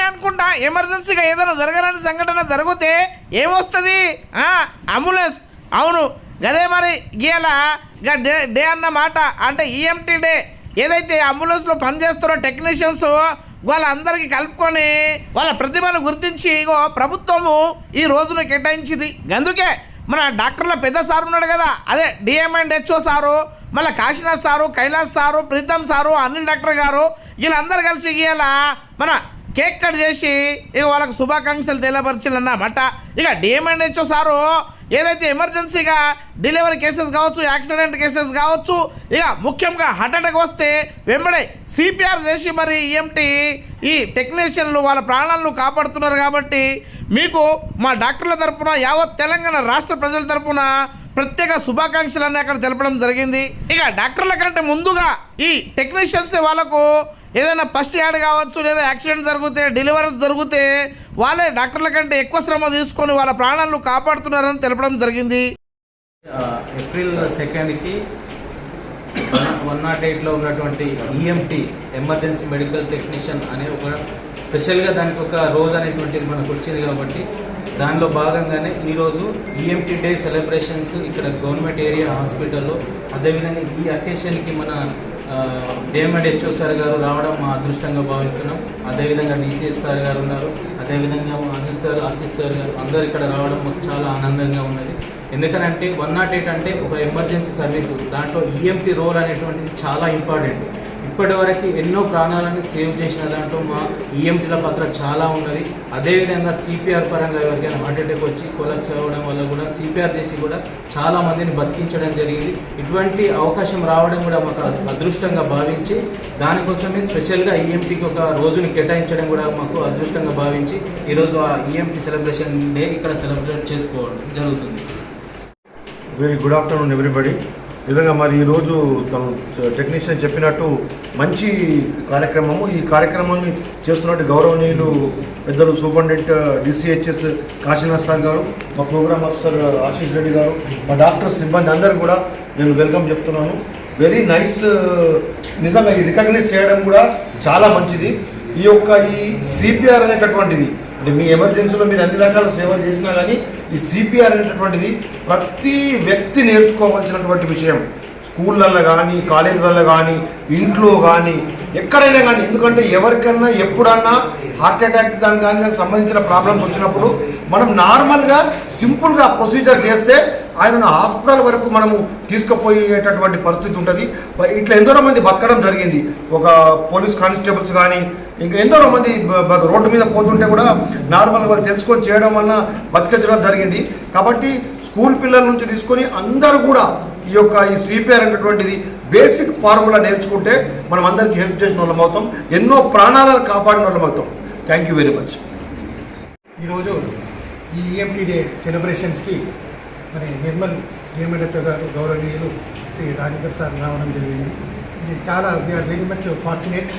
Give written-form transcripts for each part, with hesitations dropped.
అనుకుంటా ఎమర్జెన్సీగా ఏదైనా జరగరాని సంఘటన జరిగితే ఏమొస్తుంది? అంబులెన్స్. అవును, గదే మరి గీయాల డే అన్న మాట. అంటే ఈఎంటీ డే. ఏదైతే అంబులెన్స్లో పనిచేస్తున్న టెక్నీషియన్స్ వాళ్ళందరికీ కలుపుకొని వాళ్ళ ప్రతిభను గుర్తించి ఇగో ప్రభుత్వము ఈ రోజును కేటాయించింది. అందుకే మన డాక్టర్ల పెద్ద సార్ ఉన్నాడు కదా, అదే డిఎంఎండ్హెచ్ఓ సారు, మళ్ళీ Kashinath sir, Kailash sir, Pritam sir, Anil doctor గారు వీళ్ళందరూ కలిసి ఇవాళ మన కేక్ కట్ చేసి ఇక వాళ్ళకు శుభాకాంక్షలు తెలియపరిచిందన్నమాట. ఇక డిఎంఎండ్హెచ్ఓ సారు ఏదైతే ఎమర్జెన్సీగా డెలివరీ కేసెస్ కావచ్చు, యాక్సిడెంట్ కేసెస్ కావచ్చు, ఇక ముఖ్యంగా హార్ట్ అటాక్ వస్తే వెంబడే సిపిఆర్ చేసి మరి ఈఎంటీ ఈ టెక్నీషియన్లు వాళ్ళ ప్రాణాలను కాపాడుతున్నారు. కాబట్టి మీకు మా డాక్టర్ల తరపున యావత్ తెలంగాణ రాష్ట్ర ప్రజల తరపున ప్రత్యేక శుభాకాంక్షలన్నీ అక్కడ తెలపడం జరిగింది. ఇక డాక్టర్ల కంటే ముందుగా ఈ టెక్నీషియన్స్ వాళ్ళకు ఏదైనా ఫస్ట్ యాడ్ కావచ్చు, లేదా యాక్సిడెంట్ జరిగితే, డెలివరీస్ జరిగితే వాళ్ళే డాక్టర్ల కంటే ఎక్కువ శ్రమ తీసుకొని వాళ్ళ ప్రాణాలను కాపాడుతున్నారని తెలపడం జరిగింది. ఏప్రిల్ 2కి 108లో ఉన్నటువంటి ఈఎంటీ ఎమర్జెన్సీ మెడికల్ టెక్నీషియన్ అనే ఒక స్పెషల్గా దానికి ఒక రోజు అనేటువంటిది మనకు వచ్చింది. కాబట్టి దానిలో భాగంగానే ఈరోజు ఈఎంటీ డే సెలబ్రేషన్స్ ఇక్కడ గవర్నమెంట్ ఏరియా హాస్పిటల్లో, అదేవిధంగా ఈ అకేషన్కి మన డిఎంఎండ్హెచ్ఓ సార్ గారు రావడం మా అదృష్టంగా భావిస్తున్నాం. అదేవిధంగా డిసిఎస్ సార్ గారు ఉన్నారు, అదేవిధంగా అనిల్ సార్, ఆశీష్ సార్ గారు అందరు ఇక్కడ రావడం మాకు చాలా ఆనందంగా ఉన్నది. ఎందుకనంటే 108 అంటే ఒక ఎమర్జెన్సీ సర్వీసు, దాంట్లో ఈఎంటీ రోల్ అనేటువంటిది చాలా ఇంపార్టెంట్. ఇప్పటివరకు ఎన్నో ప్రాణాలను సేవ్ చేసిన దాంట్లో మా ఈఎంటీల పాత్ర చాలా ఉన్నది. అదేవిధంగా సిపిఆర్ పరంగా ఎవరికైనా హార్ట్ అటాక్ వచ్చి కొలాప్స్ అవ్వడం వల్ల కూడా సిపిఆర్ చేసి కూడా చాలా మందిని బతికించడం జరిగింది. ఇటువంటి అవకాశం రావడం కూడా మాకు అదృష్టంగా భావించి దానికోసమే స్పెషల్గా ఈఎంటీకి ఒక రోజుని కేటాయించడం కూడా మాకు అదృష్టంగా భావించి ఈరోజు ఆ ఈఎంటీ సెలబ్రేషన్ డే ఇక్కడ సెలబ్రేట్ చేసుకోవడం జరుగుతుంది. Very good afternoon everybody. నిజంగా మరి ఈరోజు తను టెక్నీషియన్ చెప్పినట్టు మంచి కార్యక్రమము. ఈ కార్యక్రమాన్ని చేస్తున్నట్టు గౌరవనీయులు పెద్దలు సూపరింటెండెంట్ డిసిహెచ్ఎస్ కాశీనాథ్ సార్ గారు, మా ప్రోగ్రామ్ ఆఫీసర్ ఆశీష్ రెడ్డి గారు, మా డాక్టర్స్ సిబ్బంది అందరూ కూడా నేను వెల్కమ్ చెప్తున్నాను. Very nice. నిజంగా ఈ రికగ్నైజ్ చేయడం కూడా చాలా మంచిది. ఈ సిపిఆర్ అనేటటువంటిది అంటే మీ ఎమర్జెన్సీలో మీరు అన్ని రకాల సేవలు చేసినా కానీ ఈ సిపిఆర్ అనేటటువంటిది ప్రతి వ్యక్తి నేర్చుకోవాల్సినటువంటి విషయం. స్కూళ్ళల్లో కానీ, కాలేజీలలో కానీ, ఇంట్లో కానీ, ఎక్కడైనా కానీ. ఎందుకంటే ఎవరికన్నా ఎప్పుడన్నా హార్ట్ అటాక్ దానికి సంబంధించిన ప్రాబ్లమ్స్ వచ్చినప్పుడు మనం నార్మల్గా సింపుల్గా ప్రొసీజర్ చేస్తే ఆయనను హాస్పిటల్ వరకు మనము తీసుకుపోయేటటువంటి పరిస్థితి ఉంటుంది. ఇట్లా ఎందరో మంది బతకడం జరిగింది. ఒక పోలీస్ కానిస్టేబుల్స్ కానీ ఇంకా ఎందరో మంది రోడ్డు మీద పోతుంటే కూడా నార్మల్గా వాళ్ళు తెలుసుకొని చేయడం వలన బతికించడం జరిగింది. కాబట్టి స్కూల్ పిల్లల నుంచి తీసుకొని అందరూ కూడా ఈ సిపిఆర్ అనేటువంటిది బేసిక్ ఫార్ములా నేర్చుకుంటే మనం అందరికీ హెల్ప్ చేసిన వాళ్ళం అవుతాం, ఎన్నో ప్రాణాలను కాపాడిన వాళ్ళం అవుతాం. Thank you very much. ఈరోజు ఈ ఈఎంటీ డే సెలబ్రేషన్స్కి మరి నిర్మల్ డిఎంఎండ్హెచ్ఓ గారు గౌరవనీయులు శ్రీ రాజేందర్ సార్ రావడం జరిగింది. ఇది చాలా వీఆర్ వెరీ మచ్ ఫార్చునేట్.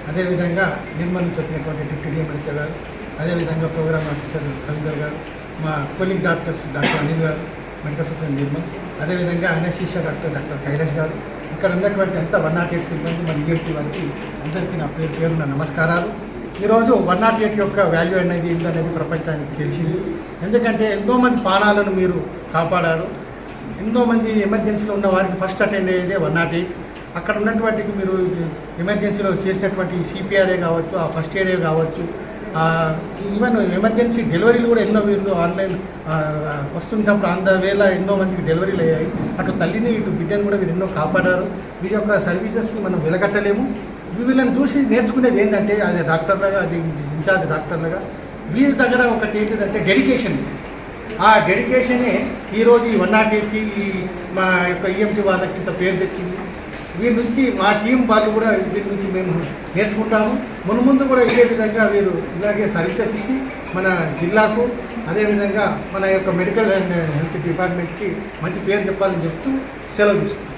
అదేవిధంగా నిర్మల్ నుంచి వచ్చినటువంటి డిప్యూటీ డిఎంఎండ్హెచ్ఓ గారు, అదేవిధంగా ప్రోగ్రామ్ ఆఫీసర్ రవీందర్ గారు, మా కొలీగ్ డాక్టర్స్ డాక్టర్ అనిల్ గారు, మెడికల్ సూపరింటెండెంట్ నిర్మల్, అదేవిధంగా అనస్థీషియా డాక్టర్ కైలాస్ గారు, ఇక్కడ ఉన్నటువంటి అంతా 108 సిబ్బంది మన ఈఎంటీ వారికి అందరికీ నా పేరున నమస్కారాలు. ఈరోజు 108 యొక్క వాల్యూ అనేది ఏంటనేది ప్రపంచానికి తెలిసింది. ఎందుకంటే ఎంతోమంది ప్రాణాలను మీరు కాపాడారు. ఎంతోమంది ఎమర్జెన్సీలో ఉన్న వారికి ఫస్ట్ అటెండ్ అయ్యేదే 108. అక్కడ ఉన్నటువంటికి మీరు ఎమర్జెన్సీలో చేసినటువంటి సిపిఆర్ఏ కావచ్చు, ఆ ఫస్ట్ ఎయిడే కావచ్చు, ఈవెన్ ఎమర్జెన్సీ డెలివరీలు కూడా ఎన్నో వీళ్ళు ఆన్లైన్ వస్తుంటప్పుడు వేళ ఎన్నో మందికి డెలివరీలు అయ్యాయి. అటు తల్లిని ఇటు బిడ్డను కూడా వీరు ఎన్నో కాపాడారు. వీరి యొక్క సర్వీసెస్ని మనం వెలగట్టలేము. వీళ్ళని చూసి నేర్చుకునేది ఏంటంటే అది డాక్టర్లుగా, అది ఇన్ఛార్జ్ డాక్టర్లుగా వీరి దగ్గర ఒకటి ఏంటిదంటే డెడికేషన్. ఆ డెడికేషనే ఈరోజు ఈ 108కి మా యొక్క ఈఎంటీ వాళ్ళకి ఇంత పేరు తెచ్చింది. వీరి నుంచి మా టీం వాళ్ళు కూడా వీరి నుంచి మేము నేర్చుకుంటాము. ముందు కూడా ఇదే విధంగా వీరు ఇలాగే సర్వీసెస్ ఇచ్చి మన జిల్లాకు, అదేవిధంగా మన యొక్క మెడికల్ అండ్ హెల్త్ డిపార్ట్మెంట్కి మంచి పేరు చెప్పాలని చెప్తూ సెలవు తీసుకుంటాం.